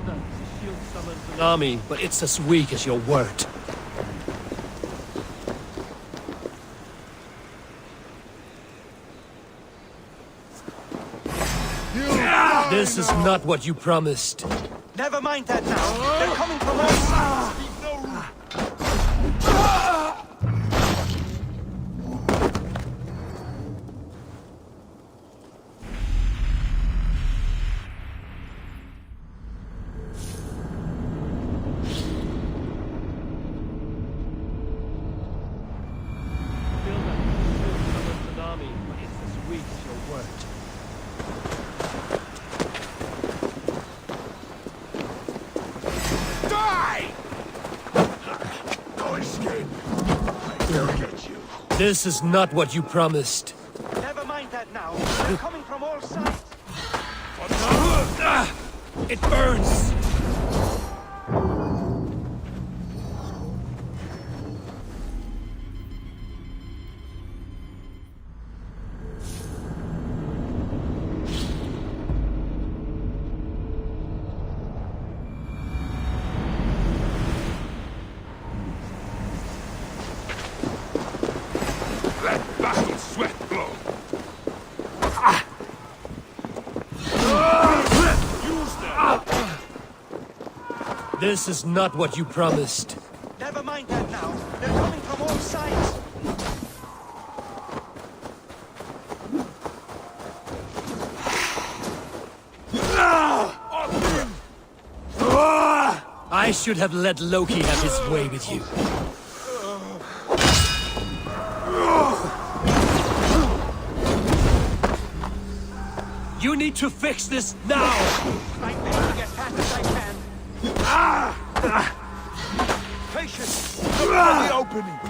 Shield summons an army, but it's as weak as your word. This is not what you promised. Never mind that now. They're coming from all sides. This is not what you promised. Never mind that now. They're coming from all sides. It burns! This is not what you promised. Never mind that now. They're coming from all sides. I should have let Loki have his way with you. You need to fix this now! I'm making as fast as I can. Patience! Look for the opening!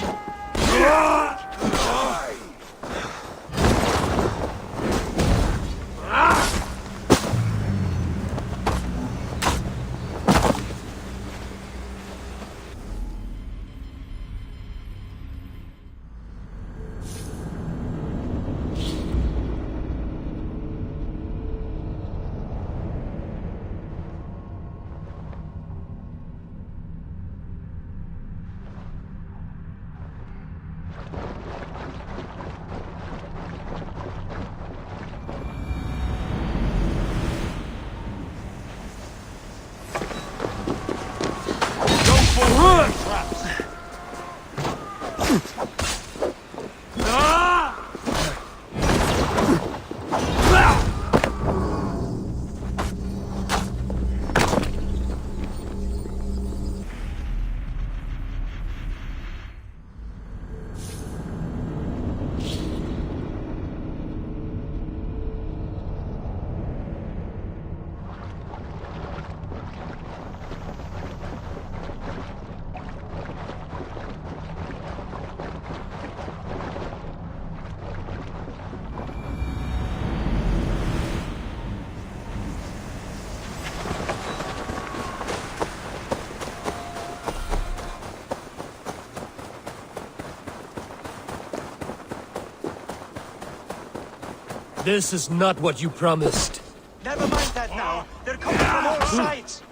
This is not what you promised. Never mind that now. They're coming from all sides.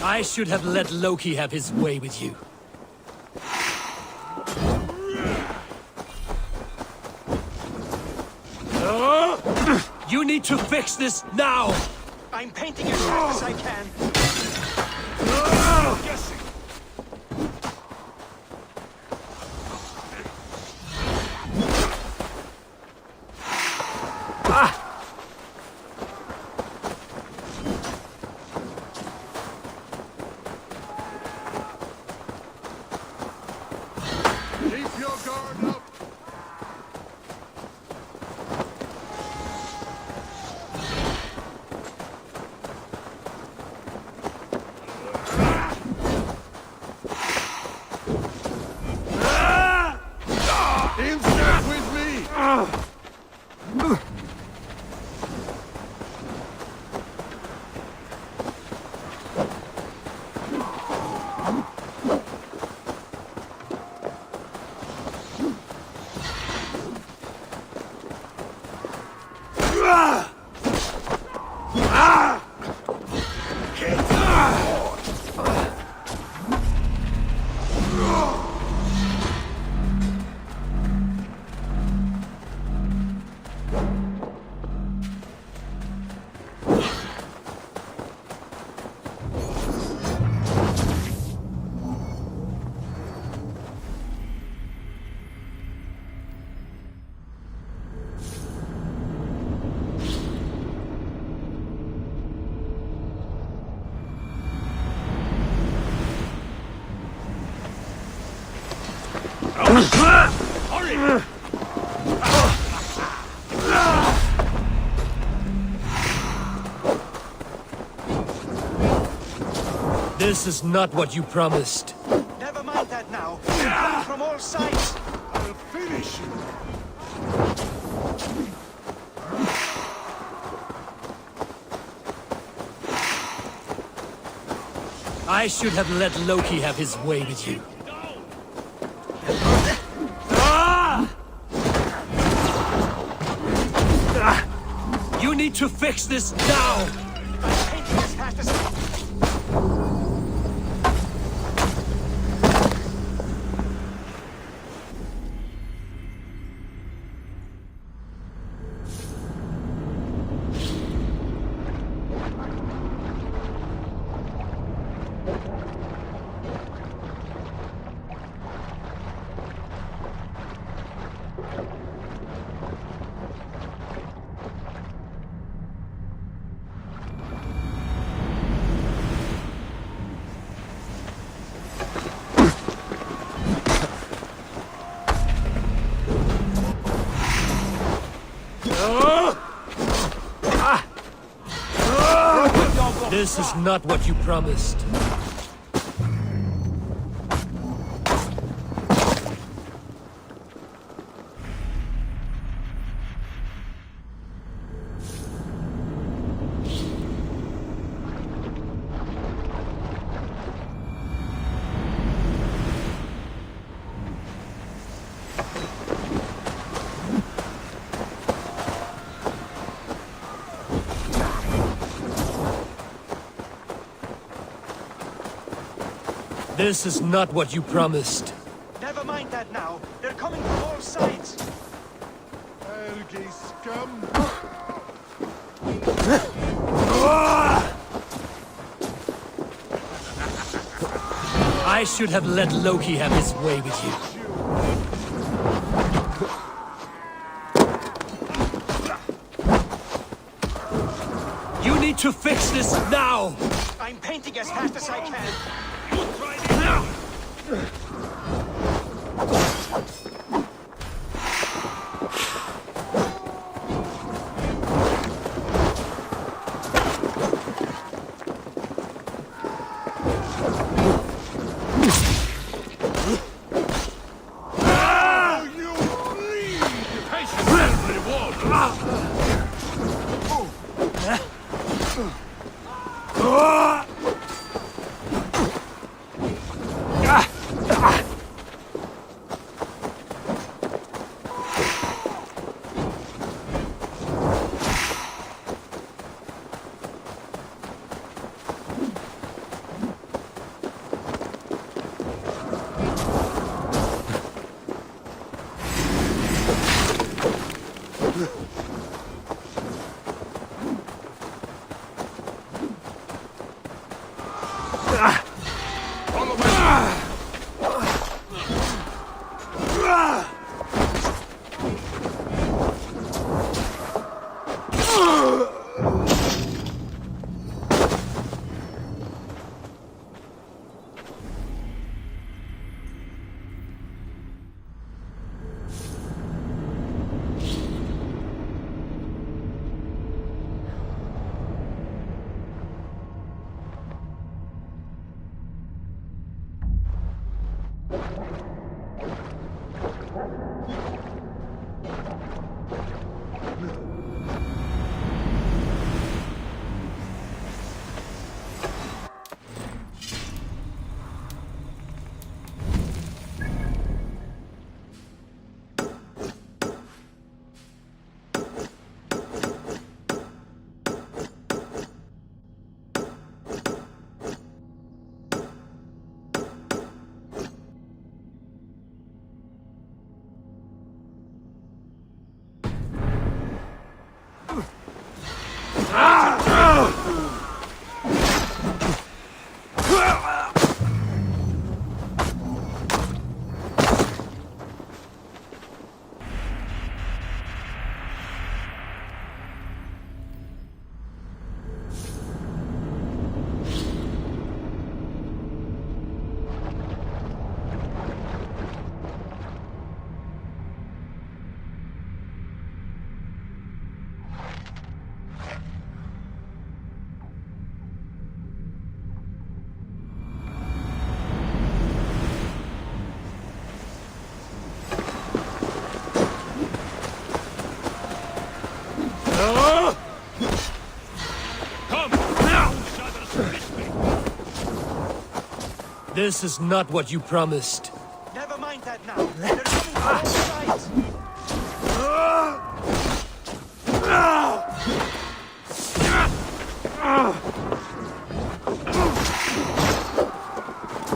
I should have let Loki have his way with you. You need to fix this now! I'm painting as fast as I can. Guessing. Keep your guard up. Hurry! This is not what you promised. Never mind that now. They're coming from all sides. I'll finish you. I should have let Loki have his way with you. You need to fix this now! I'm painting as fast as I... This is not what you promised. This is not what you promised. Never mind that now. They're coming from all sides. Algae scum. I should have let Loki have his way with you. You need to fix this now! I'm painting as fast as I can. Oh, you bleed! Patience and reward. This is not what you promised. Never mind that now. They're coming from all sides.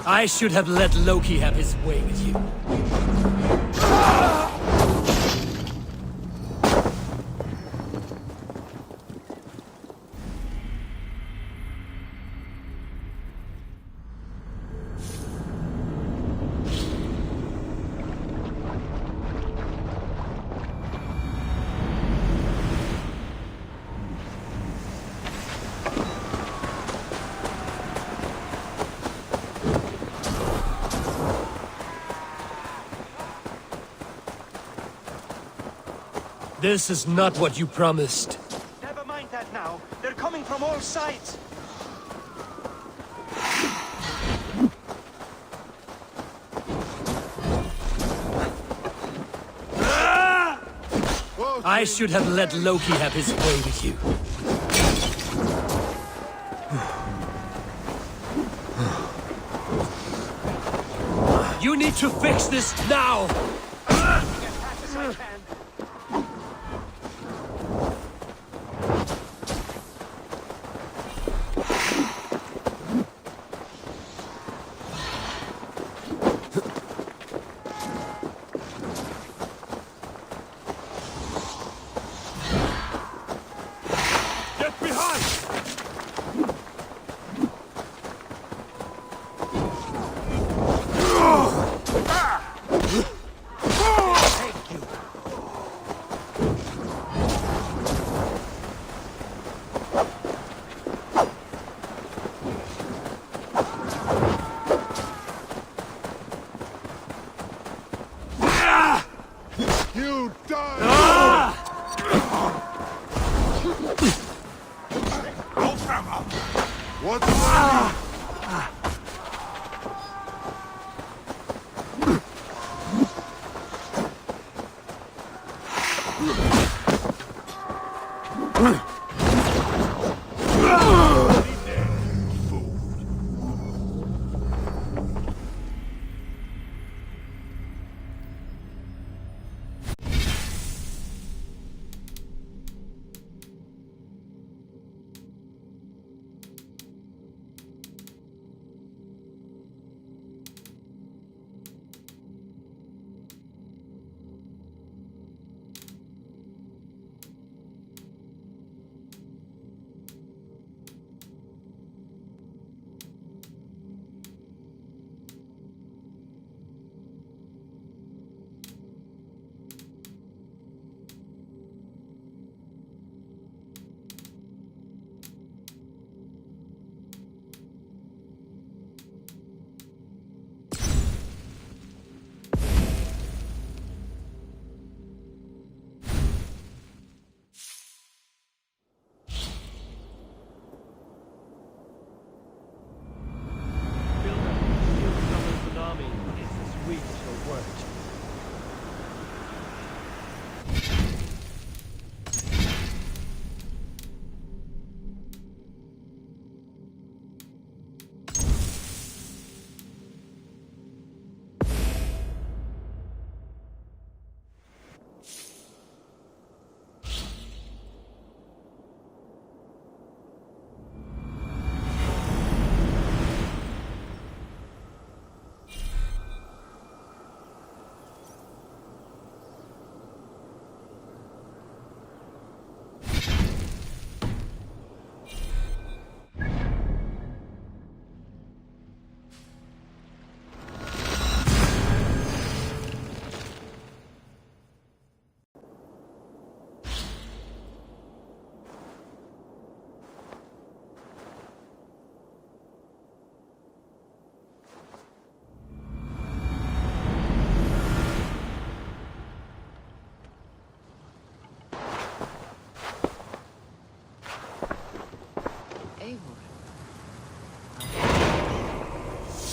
I should have let Loki have his way with you. This is not what you promised. Never mind that now. They're coming from all sides. I should have let Loki have his way with you. You need to fix this now! Get fast as I can. Get behind! You die! What's that?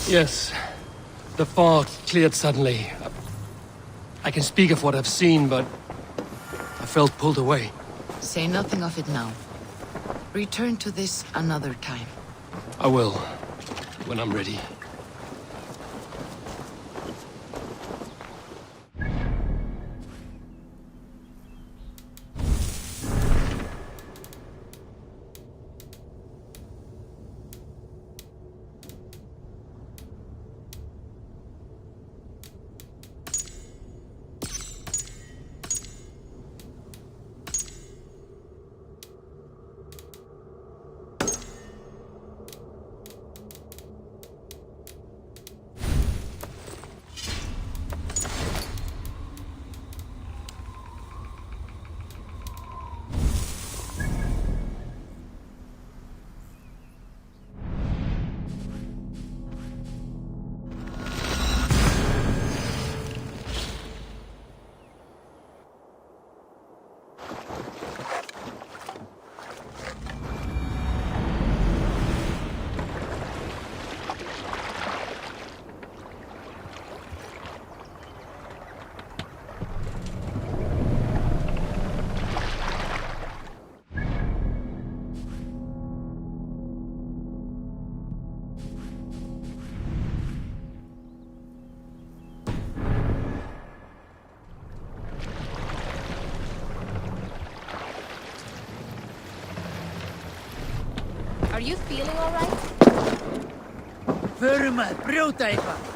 Yes. The fog cleared suddenly. I can speak of what I've seen, but I felt pulled away. Say nothing of it now. Return to this another time. I will, when I'm ready. Are you feeling all right? Förum að brjóta eitthvað.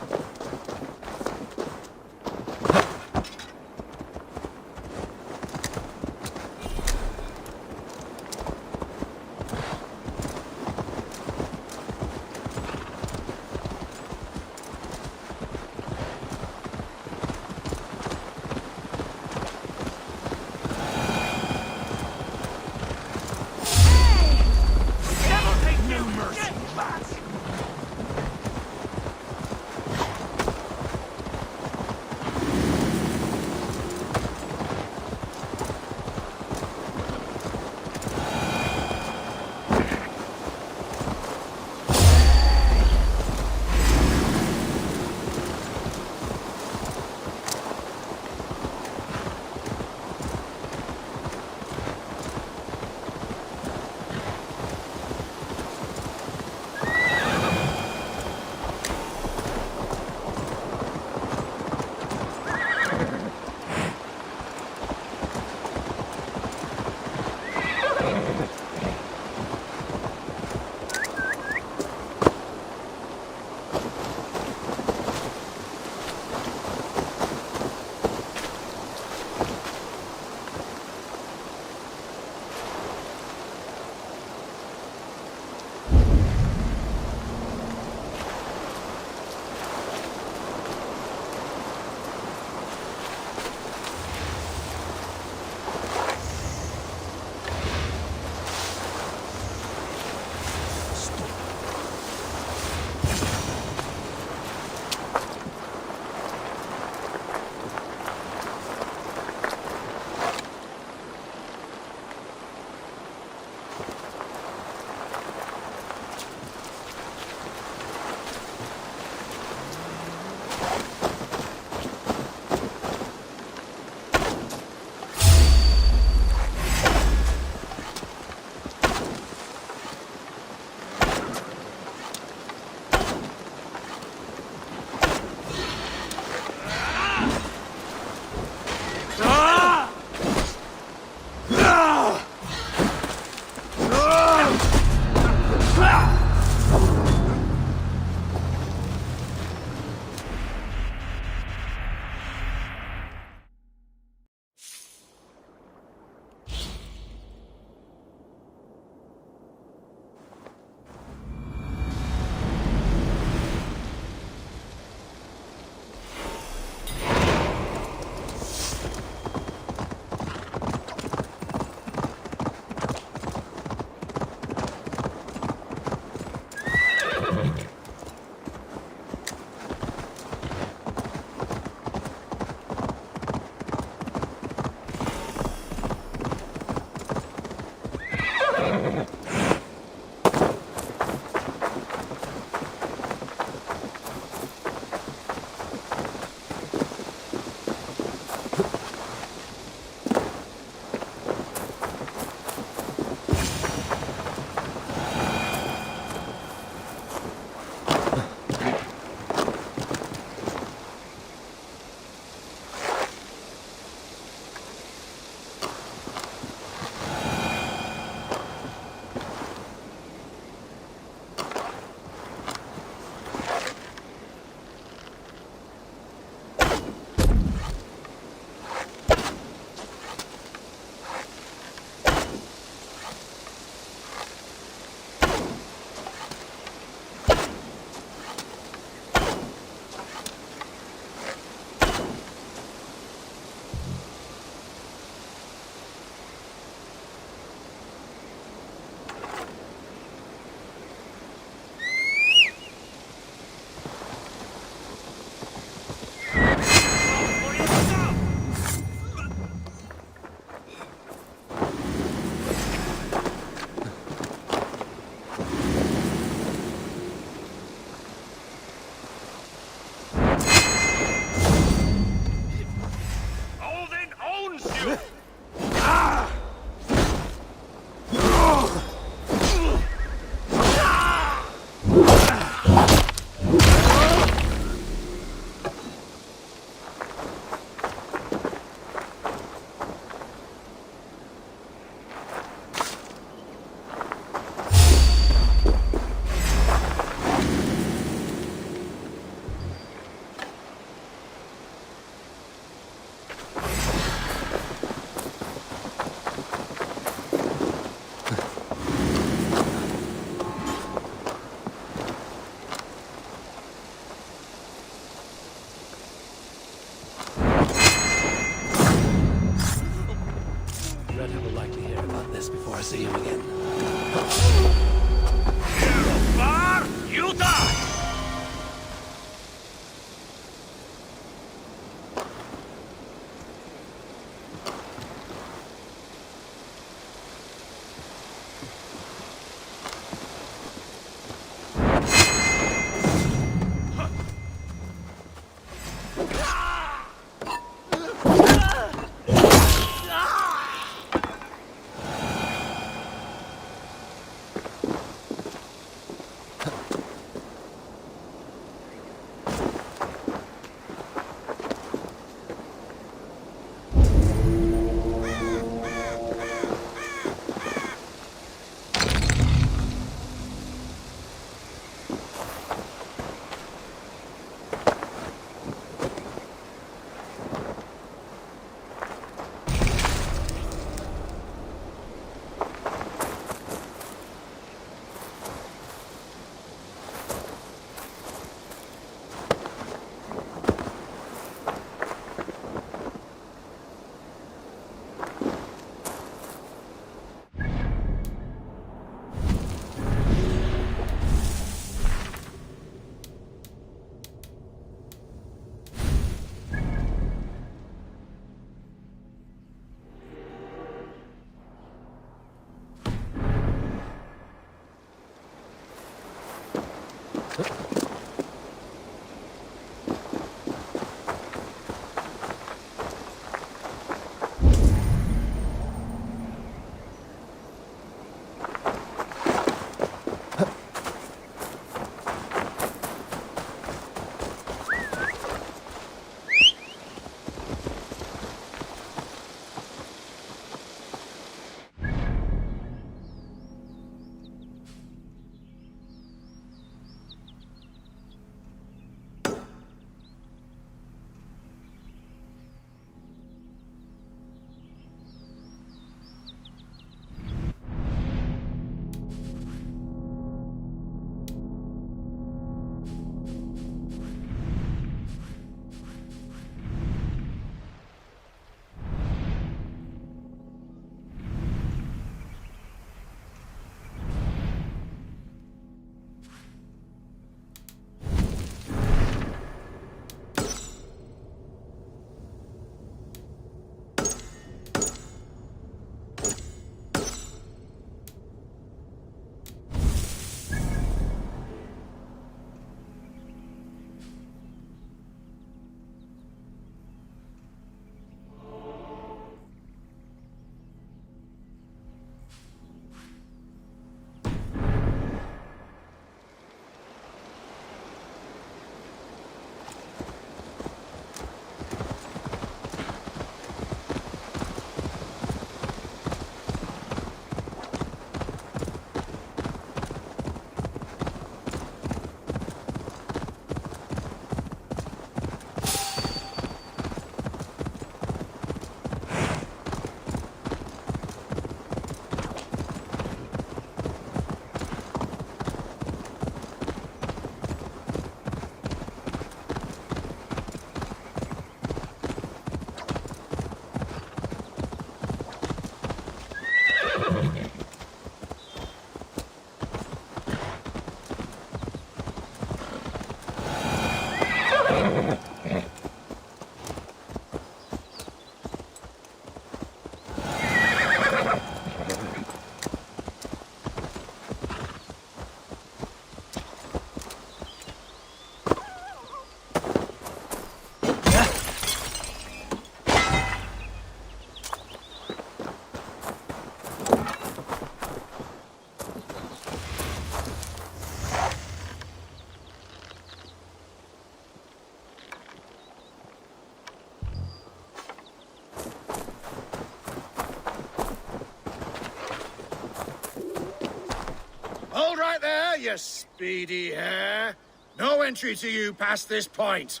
Hold right there, you speedy hare. No entry to you past this point,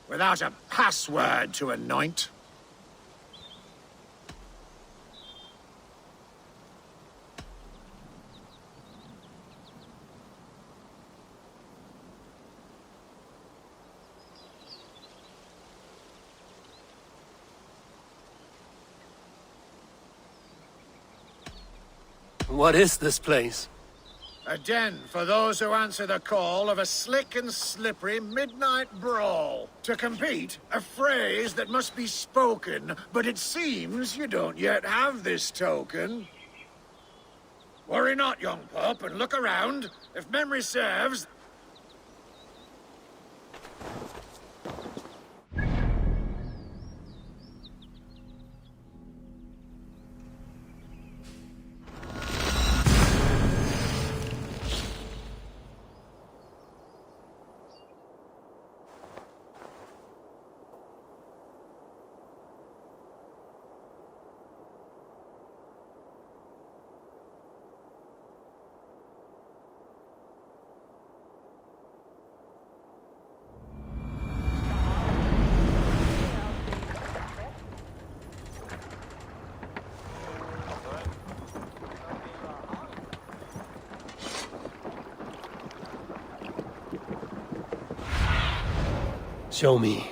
without a password to anoint. What is this place? A den for those who answer the call of a slick and slippery midnight brawl. To compete, a phrase that must be spoken, but it seems you don't yet have this token. Worry not, young pup, and look around. If memory serves... Show me.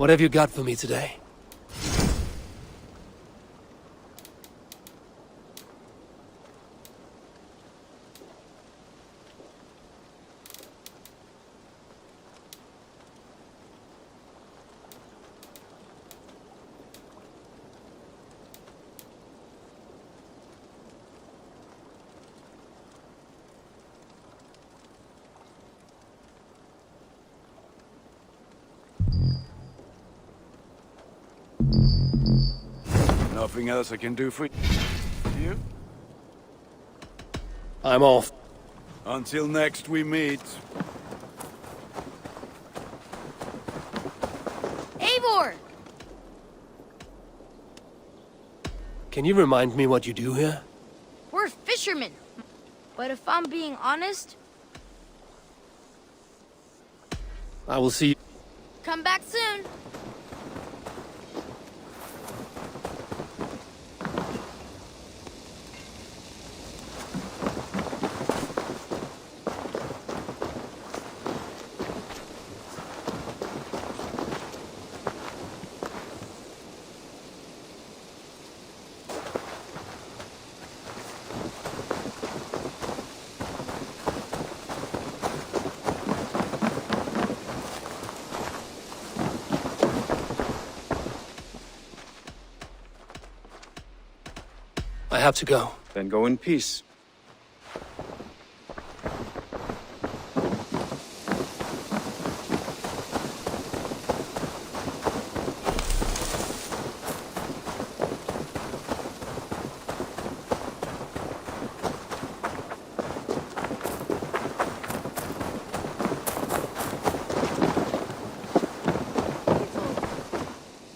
What have you got for me today? Nothing else I can do for you? I'm off. Until next we meet. Eivor! Can you remind me what you do here? We're fishermen. But if I'm being honest, I will see you. come back soon. I have to go. Then go in peace.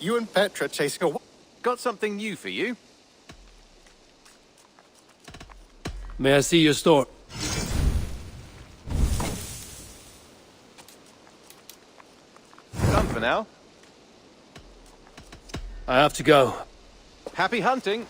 You and Petra chasing a... Got something new for you? May I see your store? Done for now. I have to go. Happy hunting!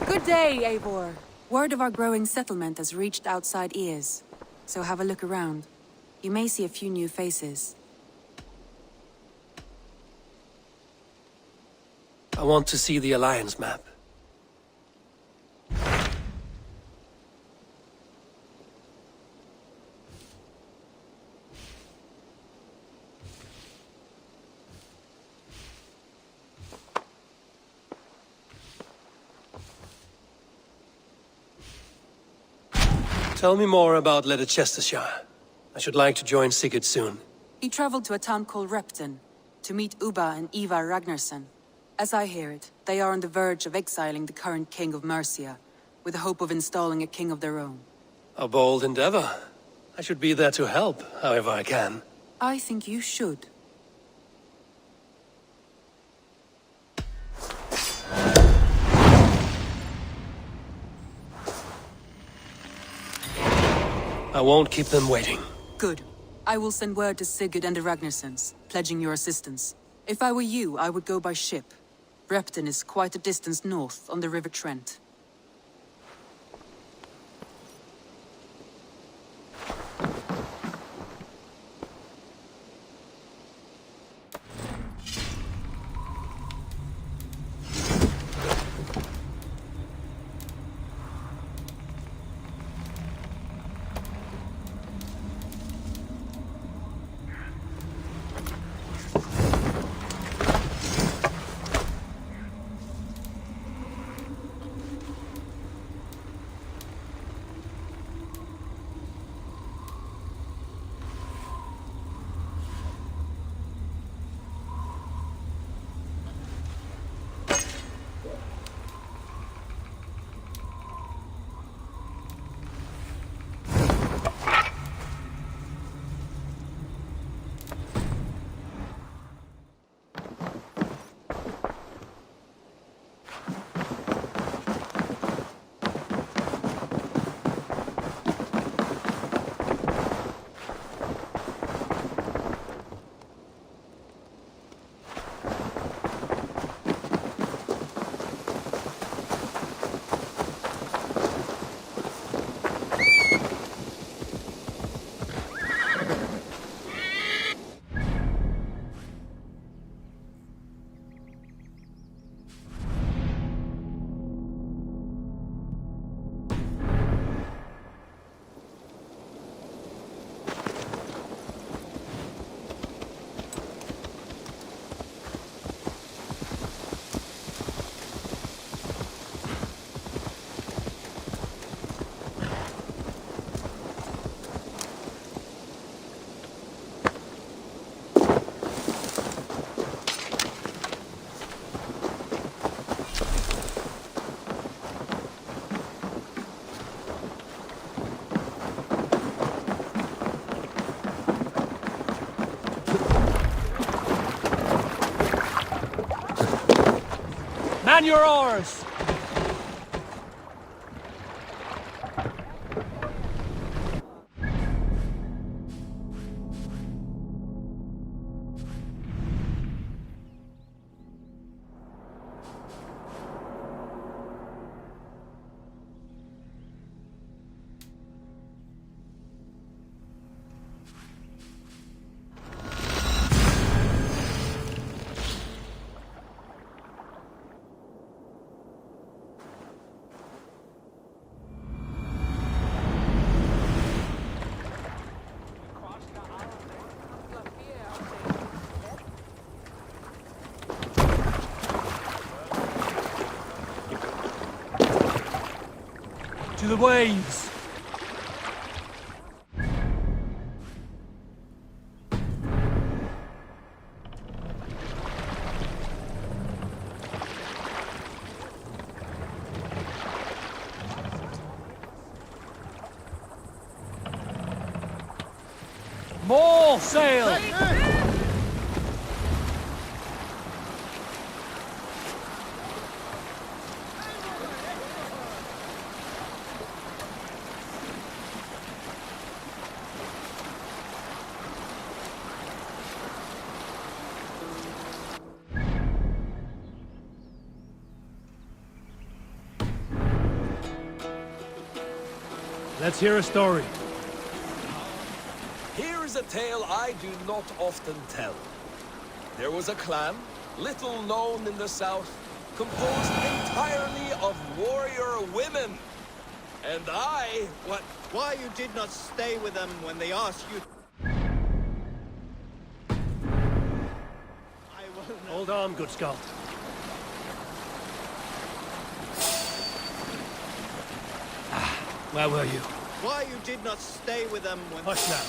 Good day, Eivor. Word of our growing settlement has reached outside ears, so have a look around. You may see a few new faces. I want to see the Alliance map. Tell me more about Leicestershire. I should like to join Sigurd soon. He traveled to a town called Repton to meet Ubba and Ivar Ragnarsson. As I hear it, they are on the verge of exiling the current king of Mercia, with the hope of installing a king of their own. A bold endeavor. I should be there to help, however I can. I think you should. I won't keep them waiting. Good. I will send word to Sigurd and the Ragnarssons, pledging your assistance. If I were you, I would go by ship. Repton is quite a distance north on the River Trent. Man your oars! To the waves! More sail! Let's hear a story. Here is a tale I do not often tell. There was a clan, little known in the south, composed entirely of warrior women. And I, Why you did not stay with them when they asked you? I will not. Hold on, good Scot. Where were you? Why you did not stay with them when? Hush now.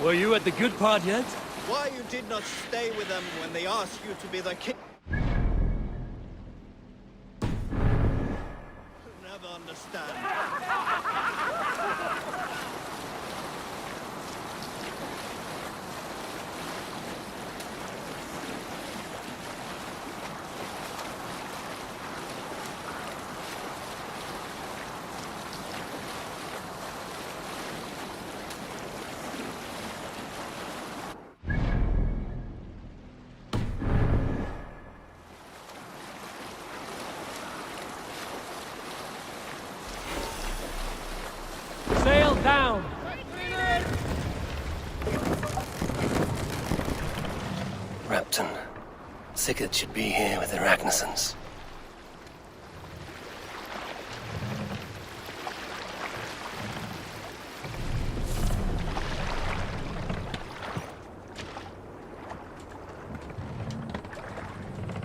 Were you at the good part yet? Why you did not stay with them when they asked you to be the king? Never understand. Sail down! Repton. Sigurd should be here with the Ragnarsons.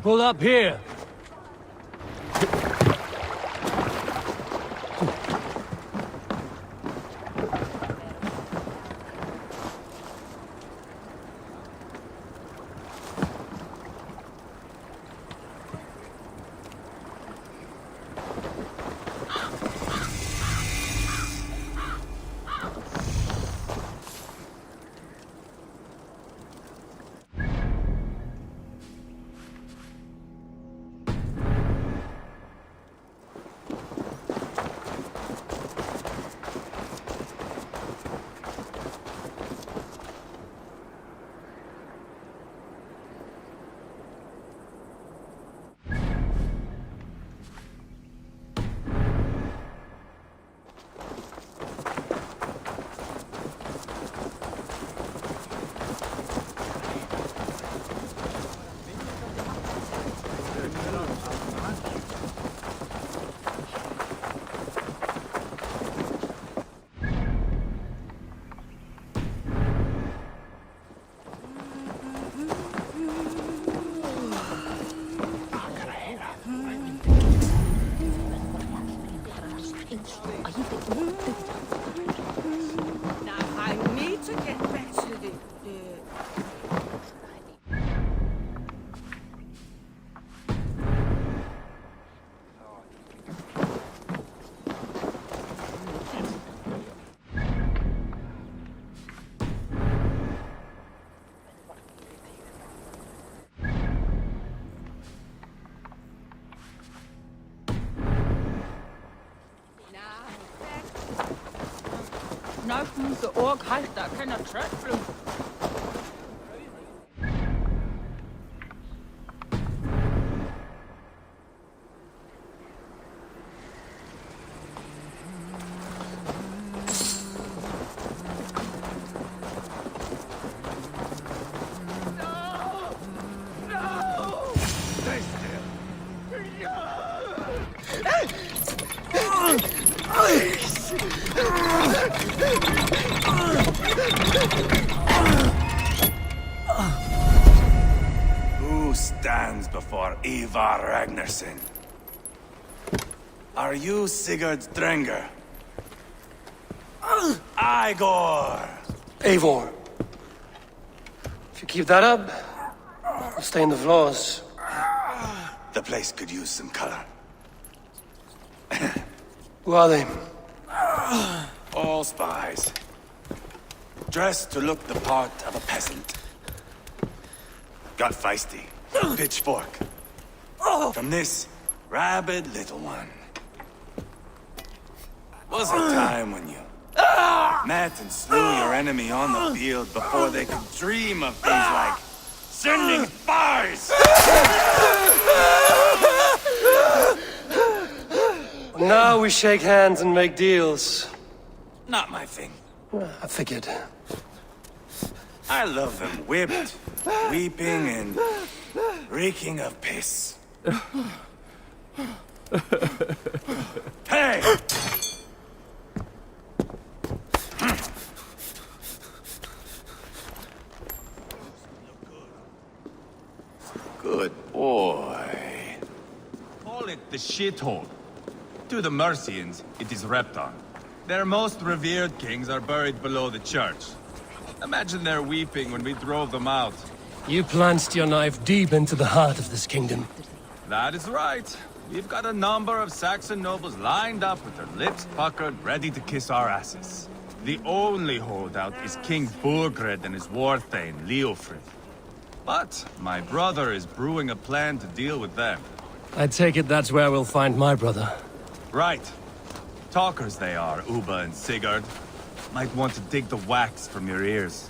Pull up here! Náttúndu og hætta að kenna tröllum. Who stands before Eivor Ragnarsson? Are you Sigurd's Drenger? Eivor! Eivor. If you keep that up, I'll stain the floors. The place could use some color. Who are they? All spies. Dressed to look the part of a peasant. Got feisty. Pitchfork. From this rabid little one. Was a time when you met and slew your enemy on the field before they could dream of things like sending spies! Now we shake hands and make deals. Not my thing. I figured. I love them whipped, weeping, and reeking of piss. Hey! Good boy. Call it the shithole. To the Mercians, it is Repton. Their most revered kings are buried below the church. Imagine their weeping when we drove them out. You plunged your knife deep into the heart of this kingdom. That is right. We've got a number of Saxon nobles lined up with their lips puckered, ready to kiss our asses. The only holdout is King Burgred and his warthane, Leofrid. But my brother is brewing a plan to deal with them. I take it that's where we'll find my brother. Right. Talkers they are, Uba and Sigurd. Might want to dig the wax from your ears.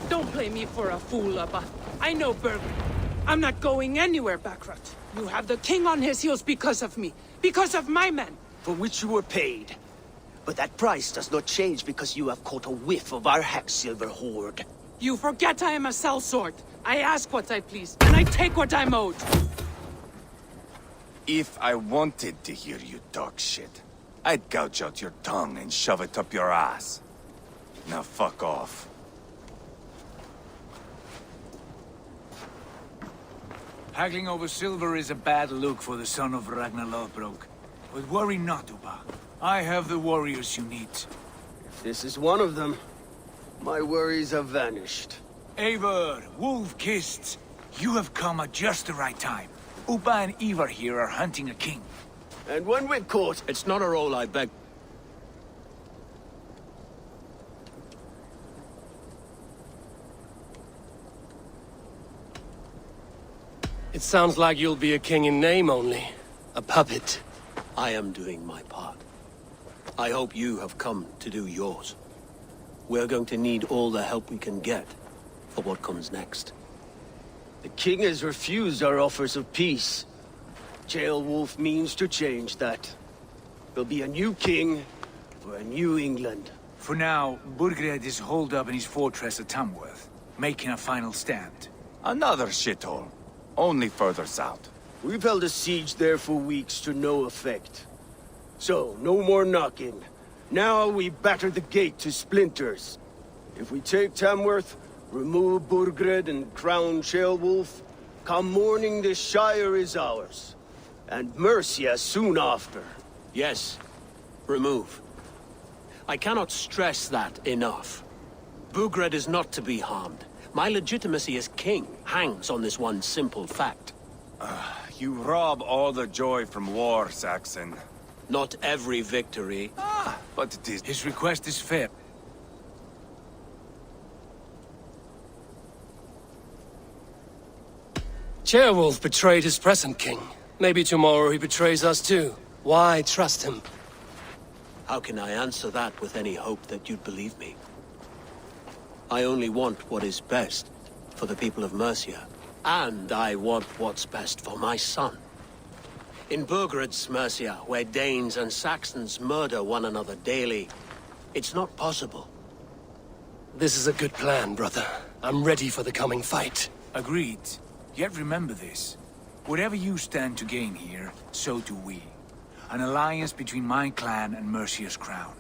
Don't play me for a fool, Abba. I know Berg. I'm not going anywhere, Backrot. You have the king on his heels because of me. Because of my men. For which you were paid. But that price does not change because you have caught a whiff of our Hacksilver hoard. You forget I am a sellsword. I ask what I please, and I take what I'm owed. If I wanted to hear you talk shit, I'd gouge out your tongue and shove it up your ass. Now fuck off. Haggling over silver is a bad look for the son of Ragnar Lothbrok. But worry not, Uba. I have the warriors you need. This is one of them. My worries have vanished. Eivor, wolf-kissed, you have come at just the right time. Uba and Eivor here are hunting a king. And when we're caught, it's not a role I beg. It sounds like you'll be a king in name only. A puppet. I am doing my part. I hope you have come to do yours. We're going to need all the help we can get for what comes next. The king has refused our offers of peace. Jailwolf means to change that. There'll be a new king for a new England. For now, Burgred is holed up in his fortress at Tamworth, making a final stand. Another shithole. Only further south. We've held a siege there for weeks to no effect. So, no more knocking. Now we batter the gate to splinters. If we take Tamworth, remove Burgred and crown Jailwolf, come morning the Shire is ours. And Mercia soon after. Yes, remove. I cannot stress that enough. Burgred is not to be harmed. My legitimacy as king hangs on this one simple fact. You rob all the joy from war, Saxon. Not every victory. But it is... His request is fair. Ceolwulf betrayed his present king. Maybe tomorrow he betrays us too. Why trust him? How can I answer that with any hope that you'd believe me? I only want what is best for the people of Mercia. And I want what's best for my son. In Burgred's Mercia, where Danes and Saxons murder one another daily, it's not possible. This is a good plan, brother. I'm ready for the coming fight. Agreed. Yet remember this. Whatever you stand to gain here, so do we. An alliance between my clan and Mercia's crown.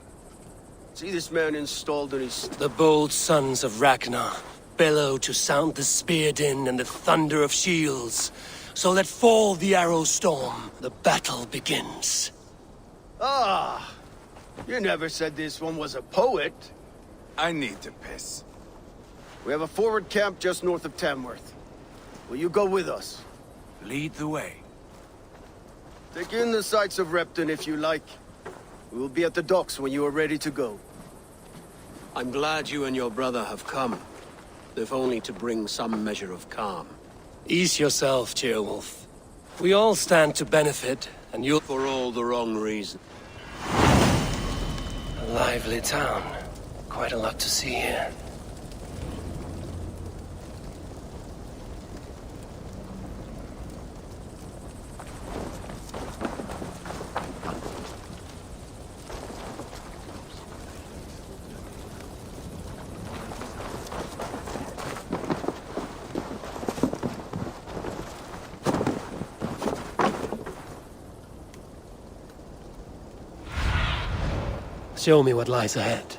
See this man installed in his... The bold sons of Ragnar bellow to sound the spear din and the thunder of shields. So let fall the arrow storm. The battle begins. Ah! You never said this one was a poet. I need to piss. We have a forward camp just north of Tamworth. Will you go with us? Lead the way. Take in the sights of Repton if you like. We will be at the docks when you are ready to go. I'm glad you and your brother have come, if only to bring some measure of calm. Ease yourself, Ceolwulf. We all stand to benefit, and you'll... For all the wrong reasons. A lively town. Quite a lot to see here. Show me what lies ahead.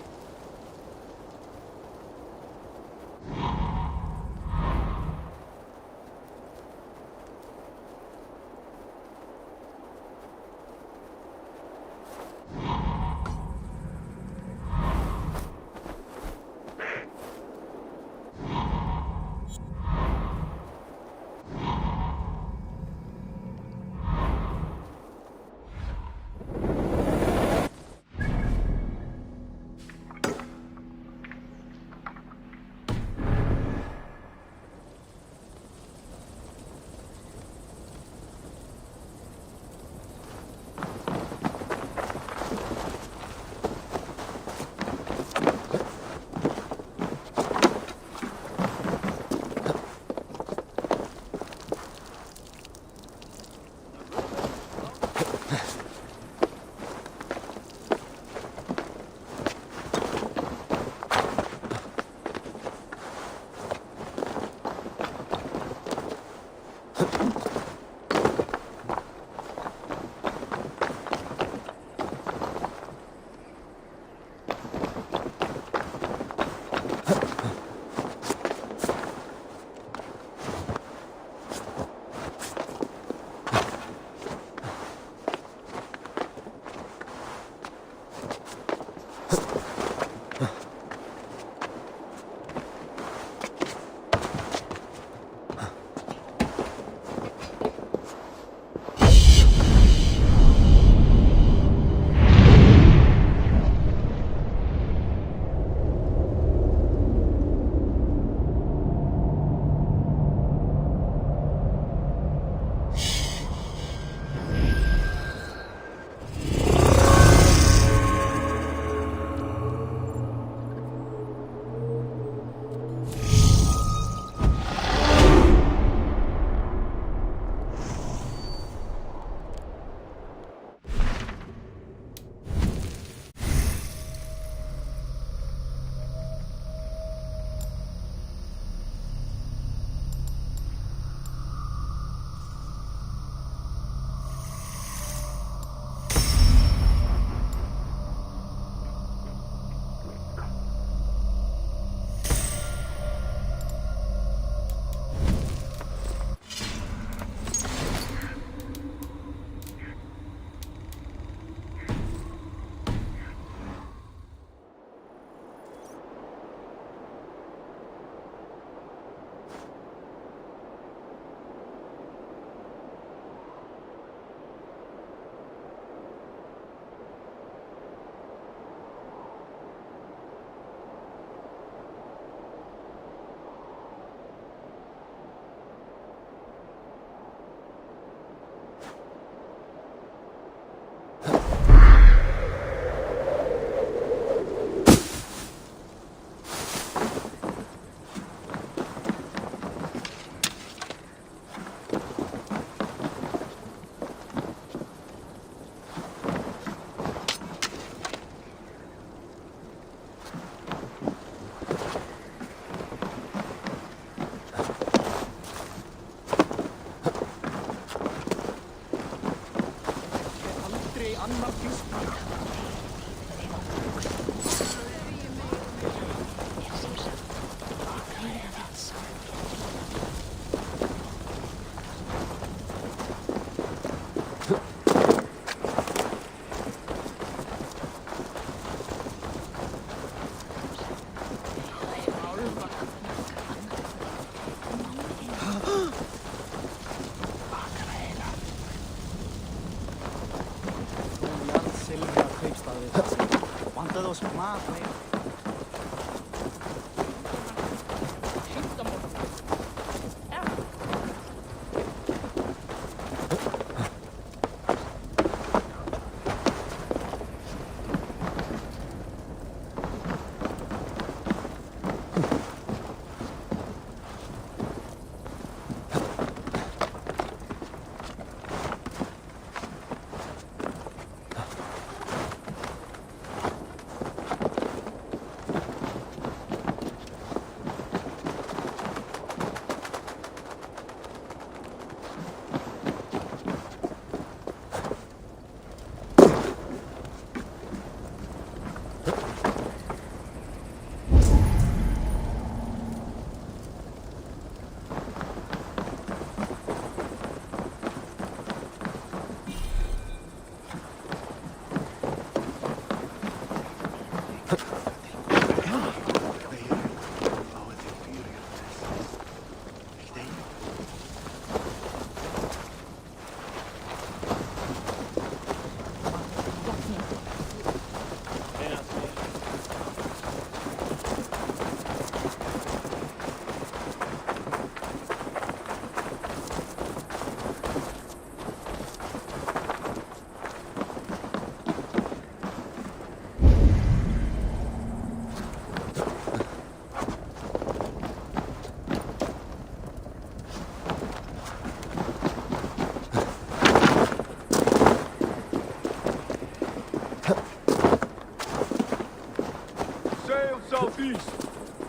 Southeast.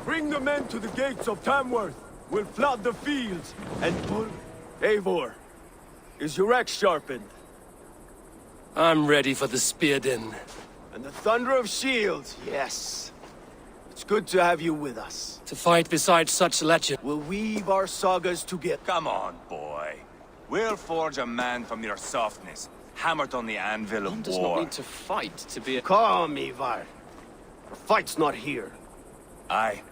Bring the men to the gates of Tamworth. We'll flood the fields and put... Eivor, is your axe sharpened? I'm ready for the spear din. And the thunder of shields, yes. It's good to have you with us. To fight beside such legend. We'll weave our sagas together. Come on, boy. We'll forge a man from your softness, hammered on the anvil of One does war. not need to fight to be a... Calm, Eivor. The fight's not here. Aye.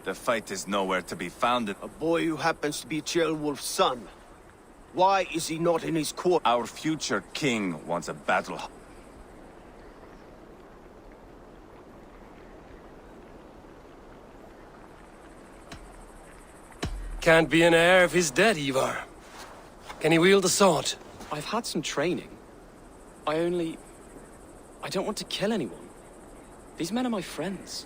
The fight is nowhere to be found. A boy who happens to be Ceolwulf's son. Why is he not in his court? Our future king wants a battle. Can't be an heir if he's dead, Eivor. Can he wield a sword? I've had some training. I don't want to kill anyone. These men are my friends.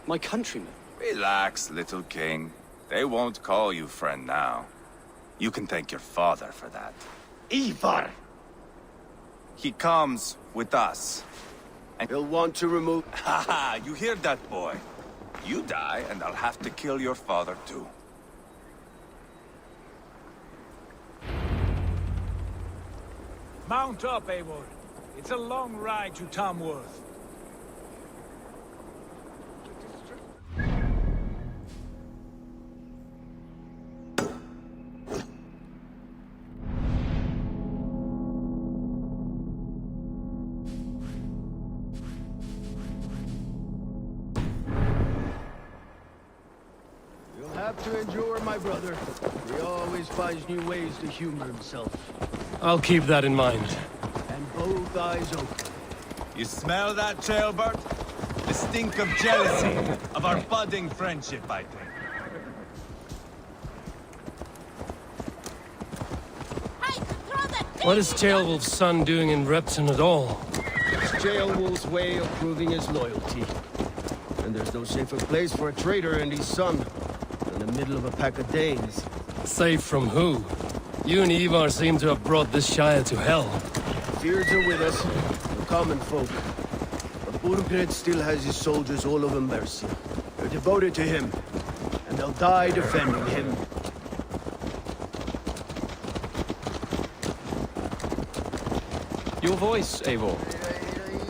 My countrymen. Relax, little king. They won't call you friend now. You can thank your father for that. Eivor! He comes with us. And he'll want to remove... Haha, you hear that, boy? You die, and I'll have to kill your father, too. Mount up, Eivor. It's a long ride to Tamworth. You'll have to endure, my brother. He always finds new ways to humor himself. I'll keep that in mind. And both eyes open. You smell that, Ceolbert? The stink of jealousy, of our budding friendship, I think. What is Ceolwulf's son doing in Repton at all? It's Ceolwulf's way of proving his loyalty. And there's no safer place for a traitor and his son than the middle of a pack of Danes. Safe from who? You and Eivor seem to have brought this Shire to hell. Fears are with us, the common folk. But Burgred still has his soldiers all over Mercia. They're devoted to him, and they'll die defending him. Your voice, Eivor.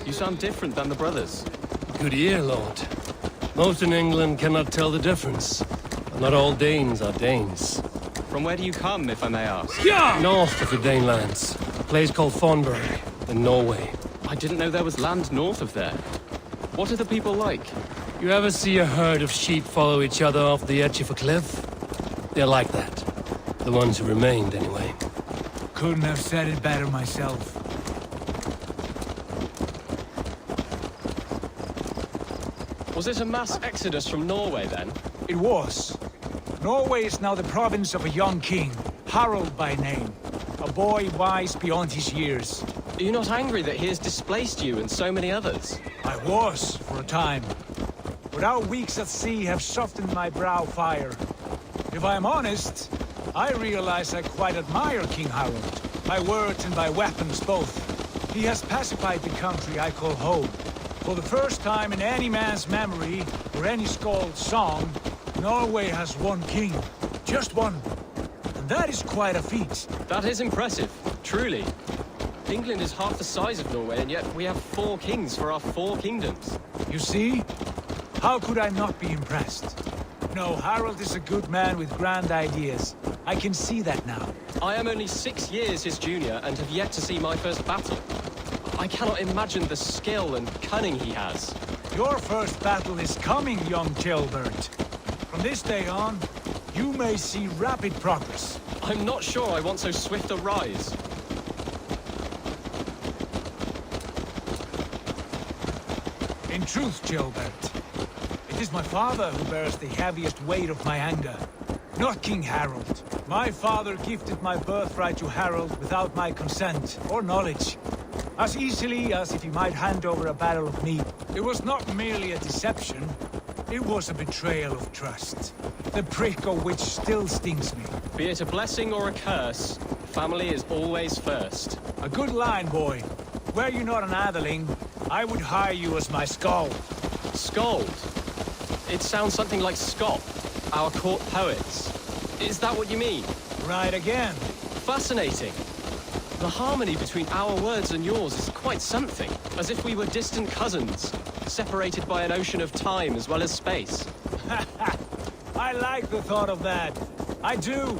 You sound different than the brothers. Good ear, Lord. Most in England cannot tell the difference. But not all Danes are Danes. From where do you come, if I may ask? North of the Danelands. A place called Thornburg, in Norway. I didn't know there was land north of there. What are the people like? You ever see a herd of sheep follow each other off the edge of a cliff? They're like that. The ones who remained, anyway. Couldn't have said it better myself. Was it a mass exodus from Norway, then? It was. Norway is now the province of a young king, Harald by name. A boy wise beyond his years. Are you not angry that he has displaced you and so many others? I was, for a time. But our weeks at sea have softened my brow fire. If I am honest, I realize I quite admire King Harald. By words and by weapons both. He has pacified the country I call home. For the first time in any man's memory, or any skald's song, Norway has one king. Just one. And that is quite a feat. That is impressive, truly. England is half the size of Norway, and yet we have 4 kings for our 4 kingdoms. You see? How could I not be impressed? No, Harald is a good man with grand ideas. I can see that now. I am only 6 years his junior and have yet to see my first battle. I cannot imagine the skill and cunning he has. Your first battle is coming, young Tilbert. From this day on, you may see rapid progress. I'm not sure I want so swift a rise. In truth, Gilbert, it is my father who bears the heaviest weight of my anger, not King Harald. My father gifted my birthright to Harald without my consent or knowledge, as easily as if he might hand over a barrel of meat. It was not merely a deception, it was a betrayal of trust, the prick of which still stings me. Be it a blessing or a curse, family is always first. A good line, boy. Were you not an atheling, I would hire you as my skald. Skald? It sounds something like Scott, our court poets. Is that what you mean? Right again. Fascinating. The harmony between our words and yours is quite something. As if we were distant cousins, separated by an ocean of time as well as space. I like the thought of that. I do.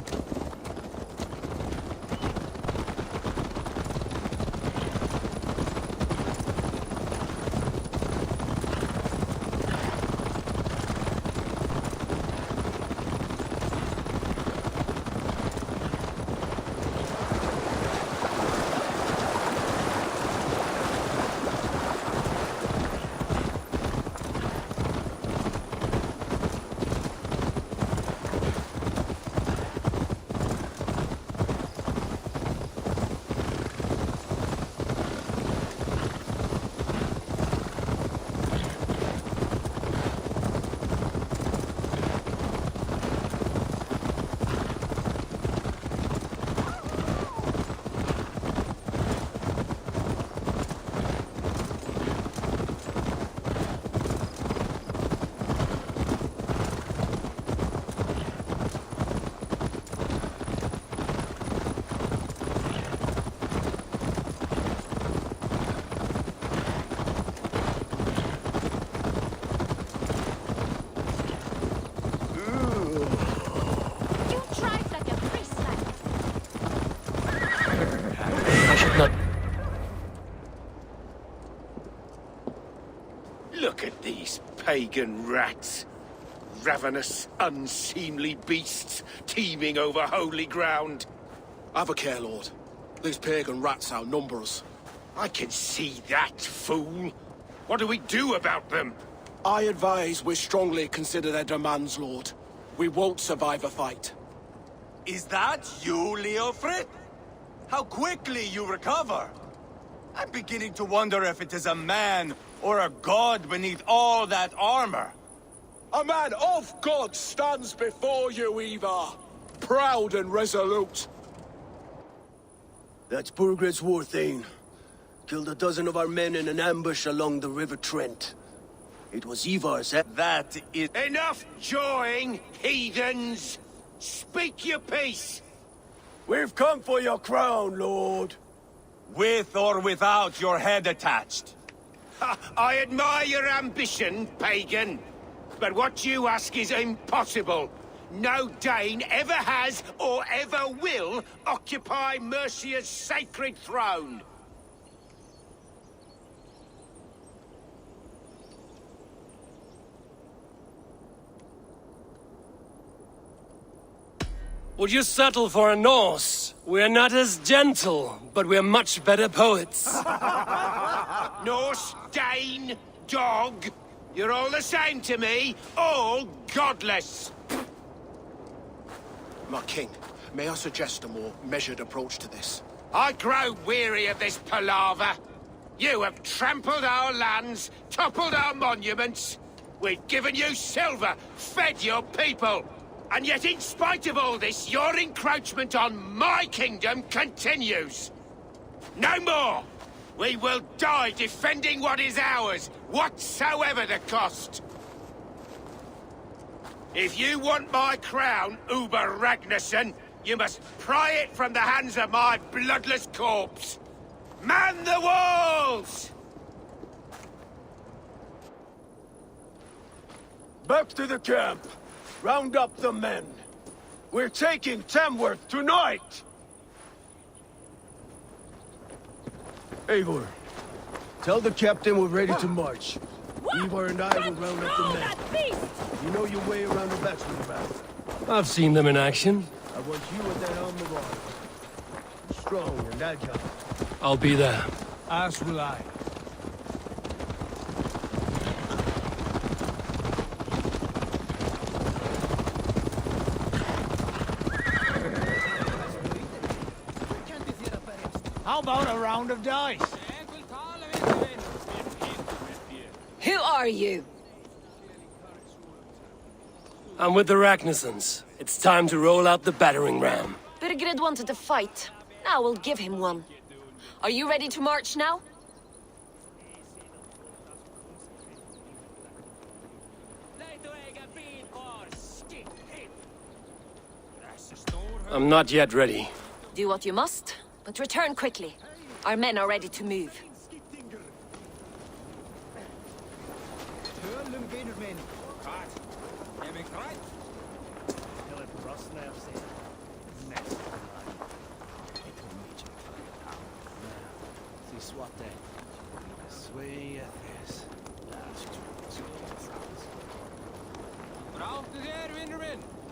Look at these pagan rats. Ravenous, unseemly beasts teeming over holy ground. Have a care, Lord. These pagan rats outnumber us. I can see that, fool. What do we do about them? I advise we strongly consider their demands, Lord. We won't survive a fight. Is that you, Leofrid? How quickly you recover! I'm beginning to wonder if it is a man or a god beneath all that armor. A man of God stands before you, Eivor. Proud and resolute. That's Burgred's Warthane. Killed a dozen of our men in an ambush along the River Trent. It was Eivor's. That is... Enough jawing, heathens! Speak your piece! We've come for your crown, Lord. With or without your head attached. Ha, I admire your ambition, pagan. But what you ask is impossible. No Dane ever has or ever will occupy Mercia's sacred throne. Would you settle for a Norse? We're not as gentle, but we're much better poets. Norse, Dane, dog. You're all the same to me, all godless! My king, may I suggest a more measured approach to this? I grow weary of this palaver. You have trampled our lands, toppled our monuments. We've given you silver, fed your people. And yet in spite of all this, your encroachment on my kingdom continues. No more! We will die defending what is ours, whatsoever the cost. If you want my crown, Uber Ragnarsson, you must pry it from the hands of my bloodless corpse. Man the walls! Back to the camp. Round up the men. We're taking Tamworth tonight! Eivor, tell the captain we're ready to march. Eivor and I will round up the men. You know your way around the battlefield. I've seen them in action. I want you at the helm of arms. Strong and agile. I'll be there. As will I. How about a round of dice? Who are you? I'm with the Ragnarssons. It's time to roll out the battering ram. Birgred wanted to fight. Now we'll give him one. Are you ready to march now? I'm not yet ready. Do what you must, but return quickly. Our men are ready to move.